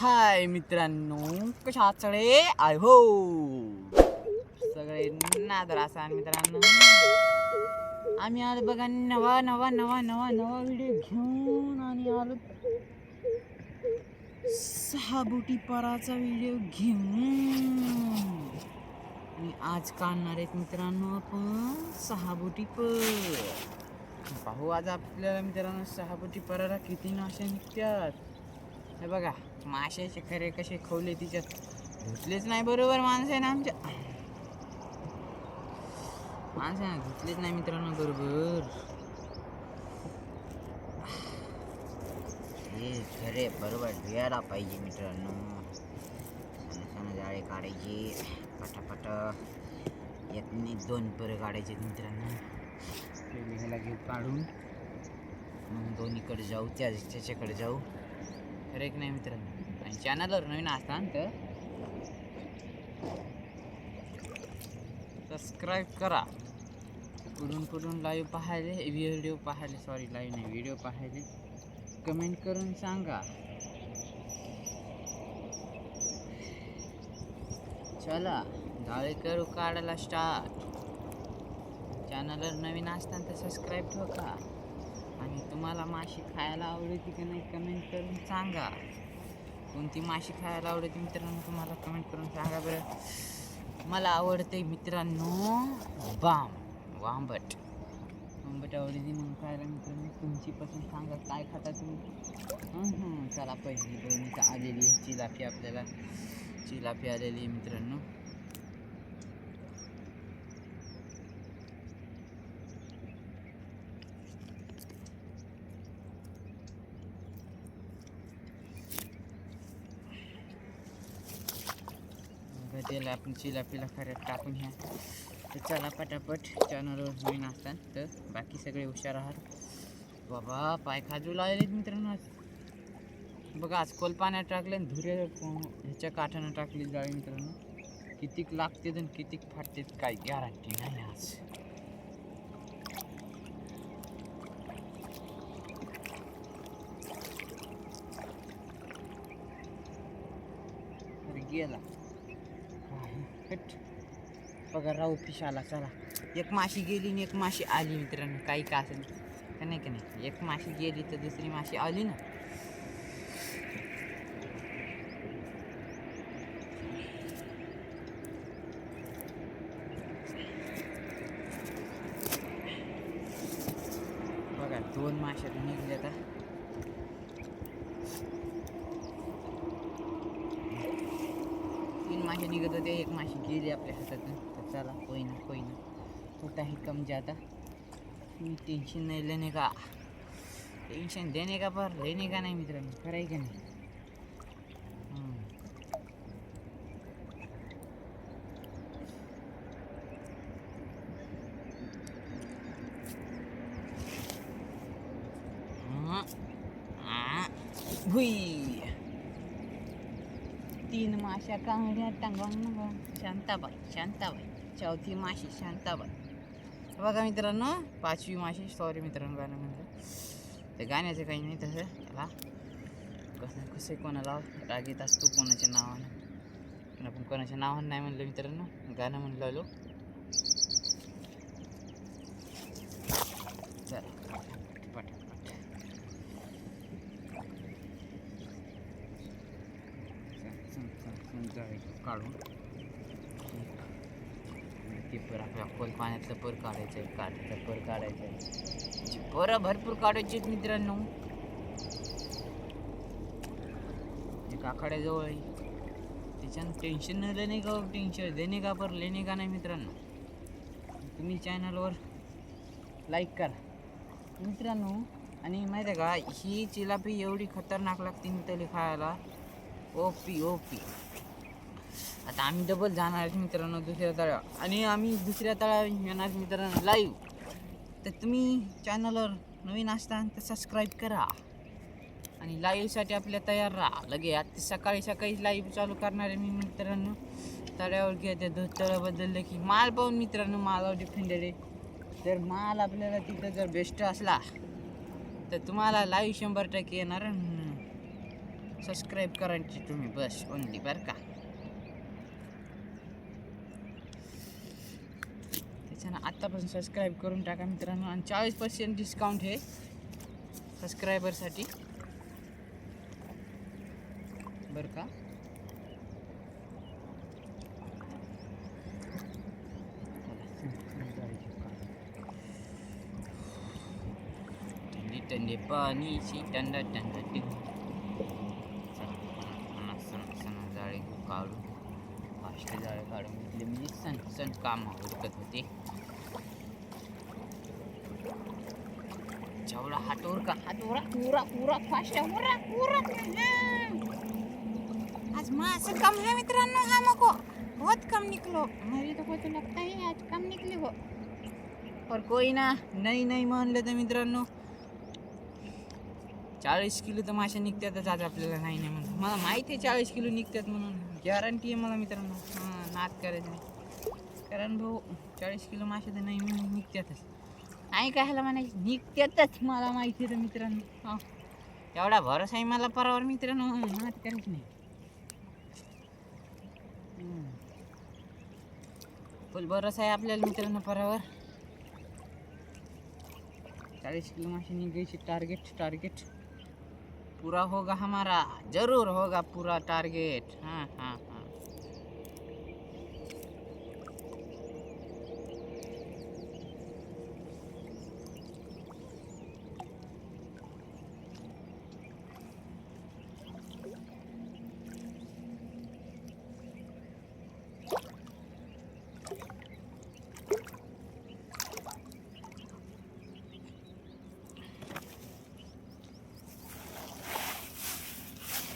हाय मित्रांनो, कशा आहात सगळे? आय हो सगळे नादर असा मित्रांनो. आम्ही आलो बघा नवा नवा नवा नवा नवा व्हिडिओ घेऊन आणि आलो सहा बोटी पराचा व्हिडिओ घेऊन. आणि आज काढणार आहेत मित्रांनो आपण सहा बोटी पर. पाहू आज आपल्याला मित्रांनो सहा बोटी पराला किती मासे निघतात. हे बघा माशाचे खरे कसे खवले तिच्यात धुतलेच नाही बरोबर माणसाने आमच्या माणसाने धुतलेच नाही मित्रांनो बरोबर. हे खरे बरोबर धुयाला पाहिजे मित्रांनो. सण जाळे काढायचे पटापट एक नाही दोन पर काढायचे मित्रांनो. ह्याला घेऊ काढून मग दोन्हीकडे जाऊ त्याच्याकडे जाऊ. खरं एक नाही मित्रांनो. आणि चॅनलवर नवीन असताना तर सबस्क्राईब करा. कुठून लाईव्ह पाहायले व्हिडिओ पाहायले लाईव्ह नाही व्हिडिओ पाहायले कमेंट करून सांगा. चला जाळे करू काढायला स्टार्ट. चॅनलवर नवीन असताना तर सबस्क्राईब ठोका. आणि तुम्हाला माशी खायला आवडते की नाही कमेंट करून सांगा. कोणती माशी खायला आवडते मित्रांनो तुम्हाला कमेंट करून सांगा बरं. मला आवडते मित्रांनो वांबट आवडते मग खायला मित्रांनो. तुमची पसंत सांगा काय खाता तुम्ही. चला पहिली दोन्ही आलेली चिलापी आपल्याला चिलापी आलेली मित्रांनो. त्याला आपण चिलापीला खऱ्यात टाकून घ्या. तर चला पटापट चॅनलवर नवीन असतात तर बाकी सगळे हुशार आहात. बाबा पाय खाजू लागले मित्रांनो. बघा आज खोल पाण्यात टाकले आणि धुरे ह्याच्या काठानं टाकली जाळी मित्रांनो. कितीक लागते आणि कितीक फाटते काय गॅरंटी नाही आज. गेला बघा राहू फिश आला. चला एक माशी गेली आणि एक माशी आली मित्रांनो. काही का असेल का नाही एक माशी गेली तर दुसरी माशी आली ना. बघा दोन माश्या निघल्या आता. तीन मासे निघत होते एक माशी गेली आपल्या हातातून. तर चला होईना होता ही कम जाता. टेंशन नहीं लेने का टेंशन देने का पर लेने का नहीं मित्रांनो. खरं का नाही. हुई तीन माश्या कांगड्या टांगून शांताबाई चौथी माशी शांताबाई. बघा मित्रांनो पाचवी माशी. सॉरी मित्रांनो गाणं म्हणलं ते गाण्याचं काही नाही तसं. त्याला कसं कोणाला रागीत असतो कोणाच्या नावानं. आपण कोणाच्या नावानं नाही म्हणलं मित्रांनो गाणं म्हणलं आलो. चला पटापट काढून ते पर आपल्या खोल पाण्यातलं पर काढायचं काठाचं पर काढायचं. पर भरपूर काढायचे मित्रांनो. एक आखाड्याजवळ त्याच्यानं टेन्शन न लेणे का टेन्शन देणे का पर लेणे का नाही मित्रांनो. तुम्ही चॅनलवर लाईक करा मित्रांनो. आणि माहिती आहे का ही चिलापी एवढी खतरनाक लागते मित्रांनो खायला. ओपी आता आम्ही डबल जाणार आहेत मित्रांनो दुसऱ्या तळ्यावर. आणि आम्ही दुसऱ्या तळ्यावर येणार मित्रांनो लाईव्ह. तर तुम्ही चॅनलवर नवीन असता तर सबस्क्राईब करा. आणि लाईव्हसाठी आपल्या तयार राहा. लगे आता सकाळी लाईव्ह चालू करणार आहे मी मित्रांनो. तळ्यावर घ्या दूध तळं बदललं की माल पाहून मित्रांनो मालावर डिपेंडेड आहे. जर माल आपल्याला तिथं जर बेस्ट असला तर तुम्हाला लाईव्ह 100% येणार. सबस्क्राईब करायची तुम्ही बस ओनली बरं का. त्याच्यानं आत्तापासून सबस्क्राईब करून टाका मित्रांनो. आणि 40% डिस्काउंट हे सबस्क्रायबरसाठी बरं का. थंडी थंडी पाणीची टंडा टंडा टिक सण जाळे काढून फास्ट जाळे काढून घेतले म्हणजे सण सण काम उरकत होते. जेवढा हातोर का हातोरा पूरा पूरा फास्ट पूरा पूरा. आज मासे कम है मित्रांनो. हमको बहुत कम निकलो. मुझे तो लगता है आज कम निकले हो. और कोई ना नाही म्हणलं तर मित्रांनो 40 किलो तर मासे निघतातच आज आपल्याला. नाही म्हणून मला माहिती आहे 40 किलो निघतात म्हणून. गॅरंटी आहे मला मित्रांनो. नाद करायचं नाही. कारण भाऊ 40 किलो मासे तर नाही निघतातच. नाही कायला म्हणायची निघतातच मला माहिती आहे तर मित्रांनो. एवढा भरोसा आहे मला परावर मित्रांनो. नाद करायचं नाही. फुल भरोसा आहे आपल्याला मित्रांनो परावर. 40 किलो मासे निघायची टारगेट पूरा होगा हमारा. जरूर होगा पूरा टारगेट. हाँ हाँ हाँ.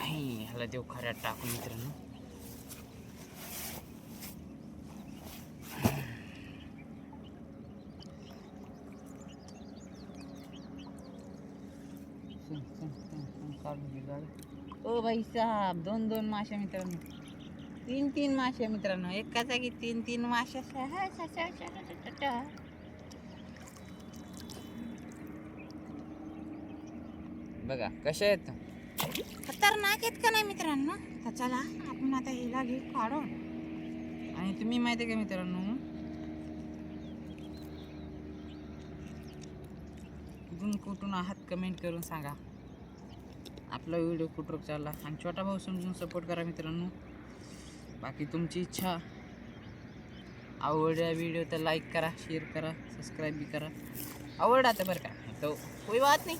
ह्याला देऊ खऱ्यात टाकू मित्रांनो. ओ भाई साहब 2 मासे मित्रांनो. 3 मासे मित्रांनो. एका जागी 3 मासे. बघा कसे आहेत. खतरनाक आहेत का नाही मित्रांनो. तर चला आपण आता हिला घेऊ काढून. आणि तुम्ही माहिती आहे का मित्रांनो कुठून आहात कमेंट करून सांगा. आपला व्हिडिओ कुठं चालला. आणि छोटा भाऊ समजून सपोर्ट करा मित्रांनो. बाकी तुमची इच्छा. आवडला व्हिडिओ तर लाईक करा, शेअर करा, सबस्क्राईब बी करा. आवडला तर बरं का तो कोई बात नाही.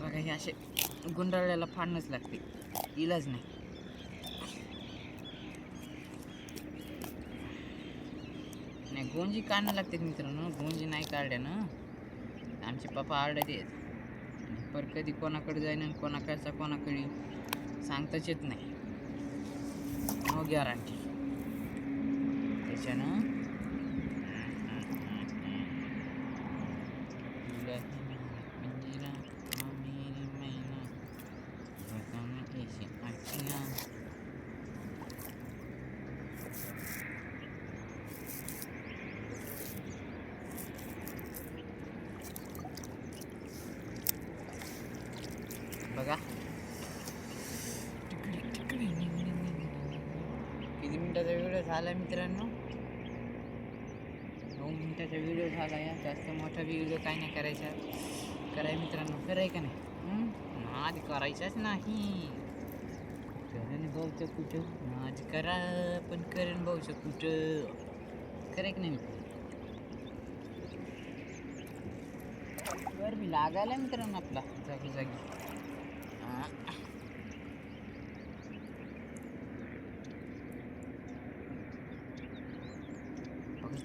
बघा हे असे गुंडाळल्याला फाडणंच लागते. इलाज नाही. नाही गोंजी काढणं लागते मित्रांनो. गोंजी नाही काढल्या ना आमचे पप्पा आरडत येत. पर कधी कोणाकडे जाईन आणि कोणाकडचा कोणाकडे सांगताच येत नाही. No guarantee. त्याच्यानं बघा किती मिनिटाचा व्हिडिओ झाला मित्रांनो. 9 मिनिटाचा व्हिडिओ झाला. या जास्त मोठा व्हिडिओ काय नाही करायचा. कराय मित्रांनो. कराय का नाही. नाद करायचाच नाही. करण भाऊचं कुठं नाद करा पण करण भाऊचं कुठं कराय का नाही. वर बी लागायला मित्रांनो आपला जागी जागी.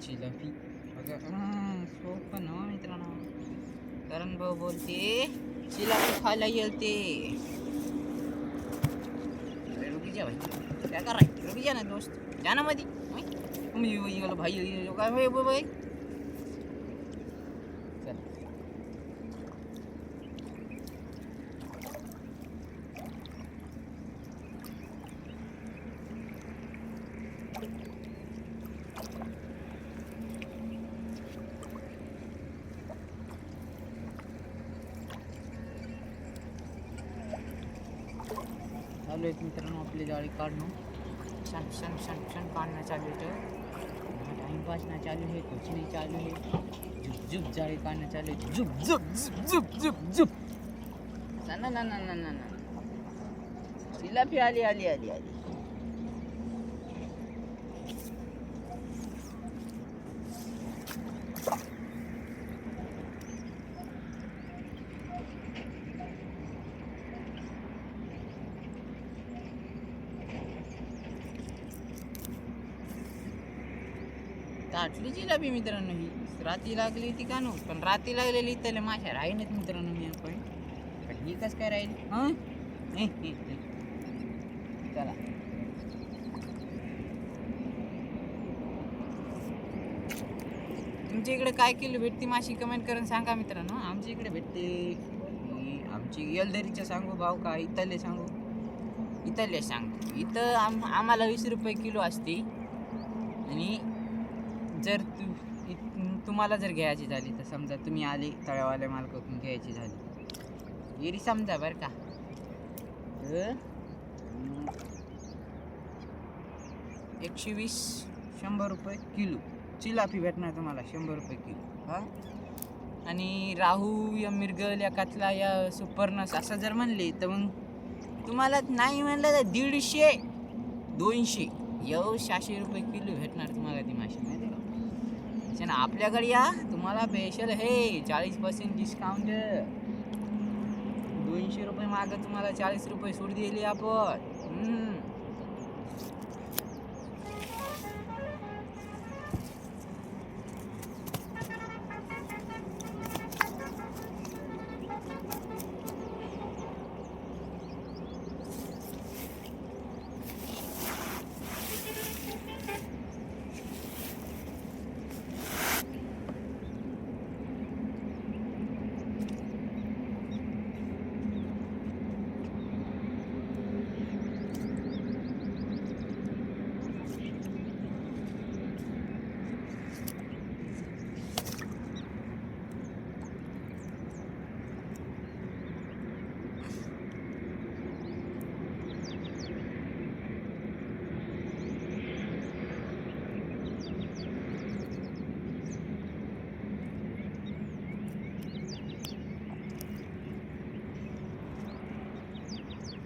चिलापी बघा सोपं ना मित्रांनो. करण भाऊ बोलते चिलापी खायला येते. रुकी जा भाई क्या कर रहा है. रुकी जा ना दोस्त. जाना मधी भाई काय भाई भाई. चालू आहेत मित्रांनो आपली जाळी काढणं. शन शन शन शन काढणं चालू आहे. टाइमपास ना चालू आहे, कुछ नाही चालू आहे. झुप झुप जाळी काढणं चालू आहे. झुप झुप झुप झुप झुप झुप. ना ना ना ना ना ना. जिलापी आली आली आली आली. ताटली जिलाबी मित्रांनो. ही राती लागली ती का नो, पण राती लागलेली त्याला माशा राहीनच मित्रांनो. मी पण ही कस काय राहील. हां चला तुमच्या इकडे काय किलो भेटते माशी कमेंट करून सांगा मित्रांनो. आमच्या इकडे भेटते आमची येलदरीच्या सांगू भाव का इथले सांगू. इथले सांग इथं आम्हाला 20 रुपये किलो असते. आणि जर तुम्हाला जर घ्यायची झाली तर समजा तुम्ही आले तळ्यावाल्या मालकातून घ्यायची झाली एरी समजा बरं का, 120 100 रुपये किलो चिलापी भेटणार तुम्हाला. 100 रुपये किलो. हां आणि राहू या मिरगल या कातला या सुपरनस असं जर म्हणले तर मग तुम्हाला नाही म्हणलं तर 150 200 600 रुपये किलो भेटणार तुम्हाला ती माशी. माहिती का त्याच्यानं आपल्याकडे या तुम्हाला स्पेशल हे 40% डिस्काउंट. 200 रुपये मागं तुम्हाला 40 रुपये सूट दिली आपण.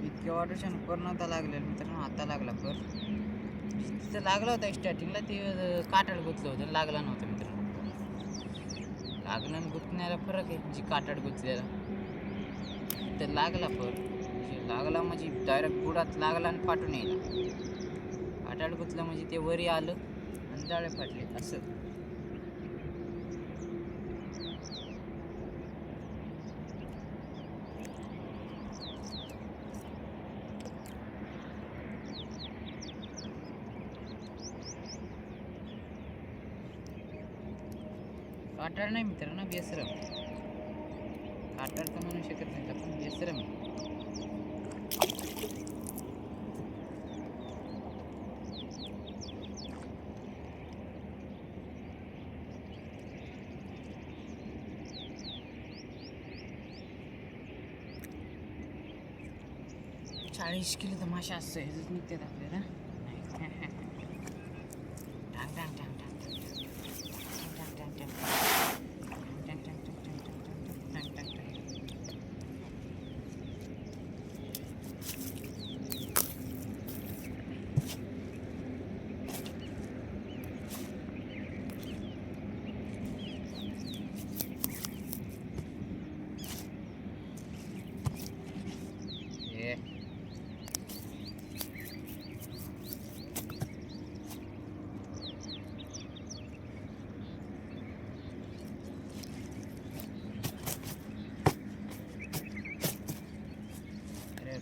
इतक्या वाटेशन पर नव्हता लागलेला मित्रांनो. आता लागला पर. तिथं लागला होता स्टार्टिंगला ते काटाड गुंतलं होतं. लागला नव्हता मित्रांनो. लागलं आणि गुंतण्याला फरक आहे. जी काटाड गुंतलेला तर लागला पर. लागला म्हणजे डायरेक्ट बुडात लागला आणि फाटून यायला. काटाड गुंतलं म्हणजे ते वरी आलं आणि जाळे फाटले असं. काटाड नाही मित्रांनो, बेसरम. काटाड तर म्हणू शकत नाही आपण, बेसरम. चाळीस किलो तर माशा असं ह्याच निघतात आपल्याला. टांग टांग टांग टांग टांग टांग टांग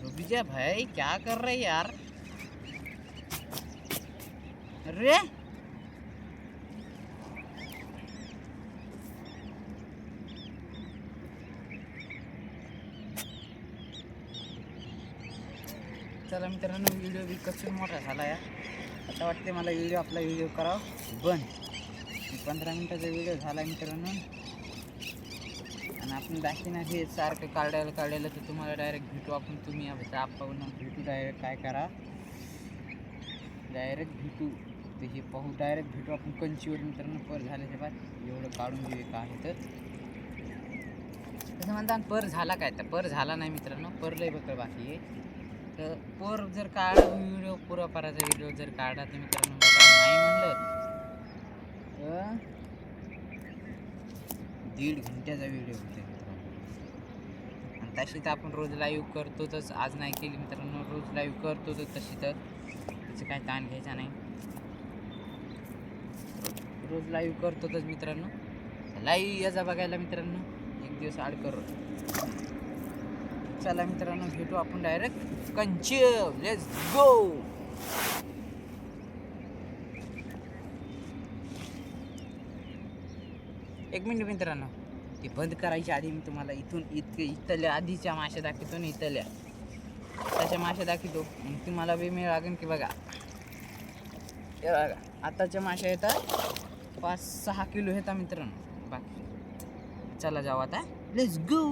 रुबिजा भाई क्या कर रहे यार. अरे चला मित्रांनो, व्हिडिओ बी कसून मोठा झाला या. आता वाटते मला आपला व्हिडिओ करावा बंद. 15 मिनिटाचा व्हिडिओ झाला मित्रांनो. आणि आपण दाखीना हे सारखं काढायला तर तुम्हाला डायरेक्ट भेटू आपण. तुम्ही आपण भेटू डायरेक्ट. काय करा, डायरेक्ट भेटू. ते हे पाहू, डायरेक्ट भेटू आपण कंचीवर मित्रांनो. पर झाल्याच्या बाद एवढं काढून घेऊ का आहे तर तसं म्हणता. पर झाला काय तर पर झाला नाही मित्रांनो, पर लय बकळ बाकी आहे. तर पर जर काढा व्हिडिओ, पुरा पाराचा व्हिडिओ जर काढा तर मित्रांनो बघा, नाही म्हणलं तर 1.5 घंट्याचा व्हिडिओ होता मित्रांनो. आणि तशी तर आपण रोज लाईव्ह करतोच, आज नाही केली मित्रांनो, रोज लाईव्ह करतो तर तशी तर त्याचं काय ताण घ्यायचा नाही. रोज लाईव्ह करतोच मित्रांनो. लाईव्ह याचा बघायला मित्रांनो एक दिवस आड करू. चला मित्रांनो, भेटू आपण डायरेक्ट कंची. Let's go. एक मिनिट मित्रांनो, ती बंद करायच्या आधी मी तुम्हाला इथल्या आधीच्या माश्या दाखवतो ना, इथल्या त्याच्या माश्या दाखवतो. मग तुम्हाला बी मिळ लागेल की बघा. हे बघा, आताच्या माश्या येतात 5-6 किलो येतात मित्रांनो. बाकी चला जाऊ आता. Let's go.